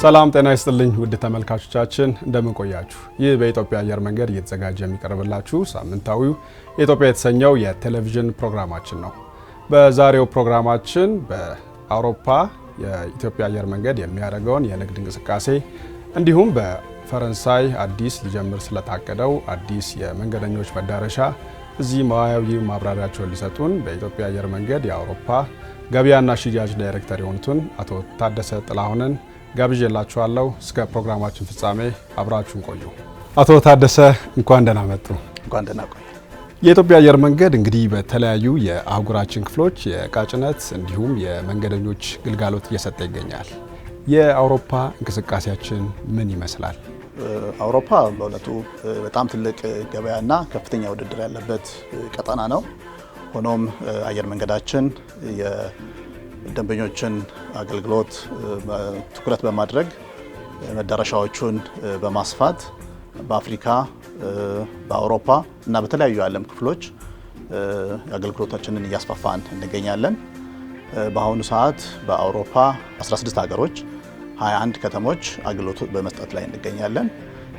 ሰላም ጤና ይስጥልኝ ውድ ተመልካቾቻችን እንደምን ቆያችሁ? ይህ በኢትዮጵያ አየር መንገድ እየተዘጋጀ የሚቀርብላችሁ ሳምንታዊው የኢትዮጵያ የተሰኘው የቴሌቪዥን ፕሮግራማችን ነው። በዛሬው ፕሮግራማችን በአውሮፓ የኢትዮጵያ አየር መንገድ የሚያደርገውን የንግድ እንቅስቃሴ እንዲሁም በፈረንሳይ አዲስ ሊጀምር ስለታቀደው አዲስ የመንገደኞች መዳረሻ እዚህ ሙያዊ ማብራሪያቸውን ሊሰጡን በኢትዮጵያ አየር መንገድ የአውሮፓ ገበያና ሽያጭ ዳይሬክተር የሆኑትን አቶ ታደሰ ጥላሁንን ጋብዤላችኋለሁ። እስከ ፕሮግራማችን ፍጻሜ አብራችሁን ቆዩ። አቶ ታደሰ እንኳን ደህና መጡ። እንኳን ደህና ቆዩ። የኢትዮጵያ አየር መንገድ እንግዲህ በተለያዩ የአህጉራችን ክፍሎች የዕቃ ጭነት እንዲሁም የመንገደኞች ግልጋሎት እየሰጠ ይገኛል። የአውሮፓ እንቅስቃሴያችን ምን ይመስላል? አውሮፓ በእውነቱ በጣም ትልቅ ገበያና ከፍተኛ ውድድር ያለበት ቀጠና ነው። ሆኖም አየር መንገዳችን የደንበኞችን አገልግሎት ትኩረት በማድረግ መዳረሻዎቹን በማስፋት በአፍሪካ፣ በአውሮፓ እና በተለያዩ የዓለም ክፍሎች አገልግሎታችንን እያስፋፋን እንገኛለን። በአሁኑ ሰዓት በአውሮፓ 16 ሀገሮች 21 ከተሞች አገልግሎት በመስጠት ላይ እንገኛለን።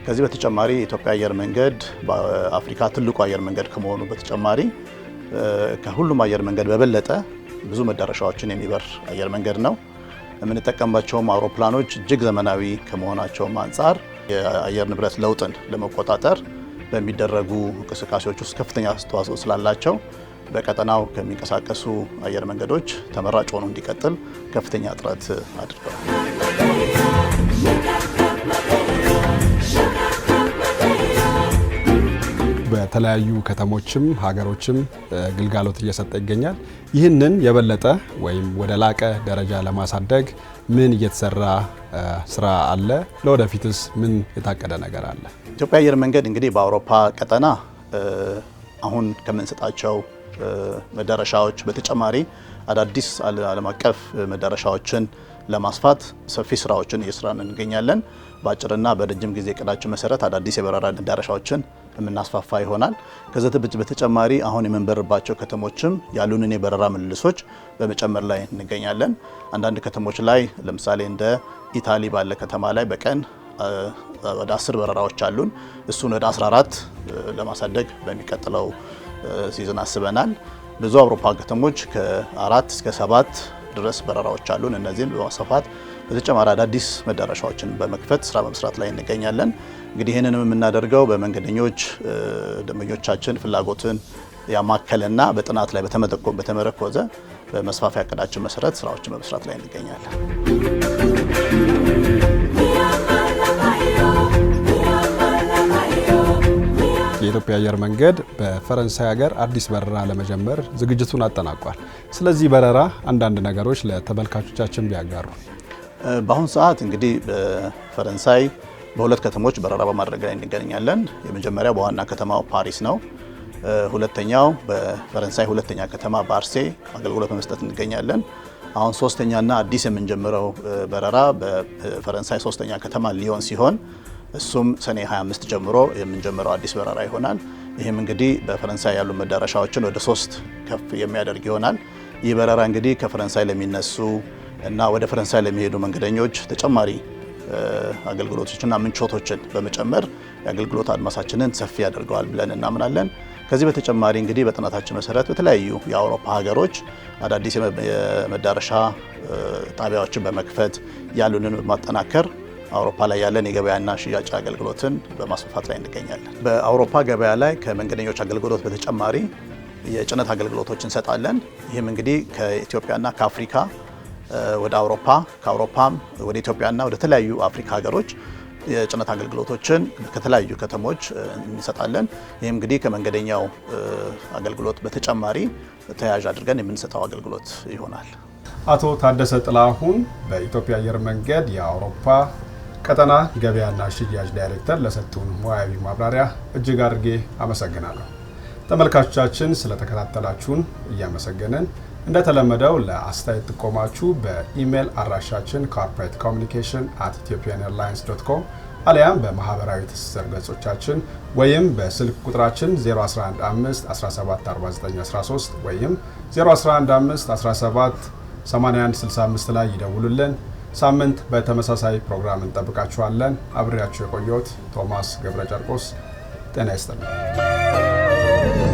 ከዚህ በተጨማሪ የኢትዮጵያ አየር መንገድ በአፍሪካ ትልቁ አየር መንገድ ከመሆኑ በተጨማሪ ከሁሉም አየር መንገድ በበለጠ ብዙ መዳረሻዎችን የሚበር አየር መንገድ ነው። የምንጠቀምባቸውም አውሮፕላኖች እጅግ ዘመናዊ ከመሆናቸውም አንጻር የአየር ንብረት ለውጥን ለመቆጣጠር በሚደረጉ እንቅስቃሴዎች ውስጥ ከፍተኛ አስተዋጽኦ ስላላቸው በቀጠናው ከሚንቀሳቀሱ አየር መንገዶች ተመራጭ ሆኖ እንዲቀጥል ከፍተኛ ጥረት አድርገዋል። በተለያዩ ከተሞችም ሀገሮችም ግልጋሎት እየሰጠ ይገኛል። ይህንን የበለጠ ወይም ወደ ላቀ ደረጃ ለማሳደግ ምን እየተሰራ ስራ አለ? ለወደፊትስ ምን የታቀደ ነገር አለ? ኢትዮጵያ አየር መንገድ እንግዲህ በአውሮፓ ቀጠና አሁን ከምንሰጣቸው መዳረሻዎች በተጨማሪ አዳዲስ ዓለም አቀፍ መዳረሻዎችን ለማስፋት ሰፊ ስራዎችን እየሰራን እንገኛለን። በአጭርና በረጅም ጊዜ እቅዳችን መሰረት አዳዲስ የበረራ መዳረሻዎችን የምናስፋፋ ይሆናል። ከዚህ በተጨማሪ አሁን የምንበርባቸው ከተሞችም ያሉንን የበረራ ምልልሶች በመጨመር ላይ እንገኛለን። አንዳንድ ከተሞች ላይ ለምሳሌ እንደ ኢታሊ ባለ ከተማ ላይ በቀን ወደ 10 በረራዎች አሉን። እሱን ወደ 14 ለማሳደግ በሚቀጥለው ሲዝን አስበናል። ብዙ አውሮፓ ከተሞች ከ4 እስከ 7 ድረስ በረራዎች አሉን። እነዚህን በማስፋፋት በተጨማሪ አዳዲስ መዳረሻዎችን በመክፈት ስራ በመስራት ላይ እንገኛለን። እንግዲህ ይህንንም የምናደርገው በመንገደኞች ደንበኞቻችን ፍላጎትን ያማከለና በጥናት ላይ በተመረኮዘ በመስፋፊያ እቅዳችን መሰረት ስራዎችን በመስራት ላይ እንገኛለን። የኢትዮጵያ አየር መንገድ በፈረንሳይ ሀገር አዲስ በረራ ለመጀመር ዝግጅቱን አጠናቋል። ስለዚህ በረራ አንዳንድ ነገሮች ለተመልካቾቻችን ቢያጋሩ። በአሁኑ ሰዓት እንግዲህ በፈረንሳይ በሁለት ከተሞች በረራ በማድረግ ላይ እንገኛለን። የመጀመሪያው በዋና ከተማው ፓሪስ ነው። ሁለተኛው በፈረንሳይ ሁለተኛ ከተማ ባርሴ አገልግሎት በመስጠት እንገኛለን። አሁን ሶስተኛና አዲስ የምንጀምረው በረራ በፈረንሳይ ሶስተኛ ከተማ ሊዮን ሲሆን እሱም ሰኔ 25 ጀምሮ የምንጀምረው አዲስ በረራ ይሆናል። ይህም እንግዲህ በፈረንሳይ ያሉ መዳረሻዎችን ወደ 3 ከፍ የሚያደርግ ይሆናል። ይህ በረራ እንግዲህ ከፈረንሳይ ለሚነሱ እና ወደ ፈረንሳይ ለሚሄዱ መንገደኞች ተጨማሪ አገልግሎቶችና ምንጮቶችን በመጨመር የአገልግሎት አድማሳችንን ሰፊ ያደርገዋል ብለን እናምናለን። ከዚህ በተጨማሪ እንግዲህ በጥናታችን መሰረት በተለያዩ የአውሮፓ ሀገሮች አዳዲስ የመዳረሻ ጣቢያዎችን በመክፈት ያሉንን በማጠናከር አውሮፓ ላይ ያለን የገበያና ሽያጭ አገልግሎትን በማስፋፋት ላይ እንገኛለን። በአውሮፓ ገበያ ላይ ከመንገደኞች አገልግሎት በተጨማሪ የጭነት አገልግሎቶች እንሰጣለን። ይህም እንግዲህ ከኢትዮጵያና ከአፍሪካ ወደ አውሮፓ፣ ከአውሮፓም ወደ ኢትዮጵያና ወደ ተለያዩ አፍሪካ ሀገሮች የጭነት አገልግሎቶችን ከተለያዩ ከተሞች እንሰጣለን። ይህም እንግዲህ ከመንገደኛው አገልግሎት በተጨማሪ ተያያዥ አድርገን የምንሰጠው አገልግሎት ይሆናል። አቶ ታደሰ ጥላሁን በኢትዮጵያ አየር መንገድ የአውሮፓ ቀጠና ገበያና ሽያጭ ዳይሬክተር ለሰጡን ሙያዊ ማብራሪያ እጅግ አድርጌ አመሰግናለሁ። ተመልካቾቻችን ስለተከታተላችሁን እያመሰገንን እንደተለመደው ለአስተያየት ጥቆማችሁ በኢሜል አድራሻችን corporatecommunication@ethiopianairlines.com አሊያም በማህበራዊ ትስስር ገጾቻችን ወይም በስልክ ቁጥራችን 0115174913 ወይም 0115178165 ላይ ይደውሉልን። ሳምንት በተመሳሳይ ፕሮግራም እንጠብቃችኋለን። አብሬያችሁ የቆየሁት ቶማስ ገብረ ጨርቆስ። ጤና ይስጥልኝ።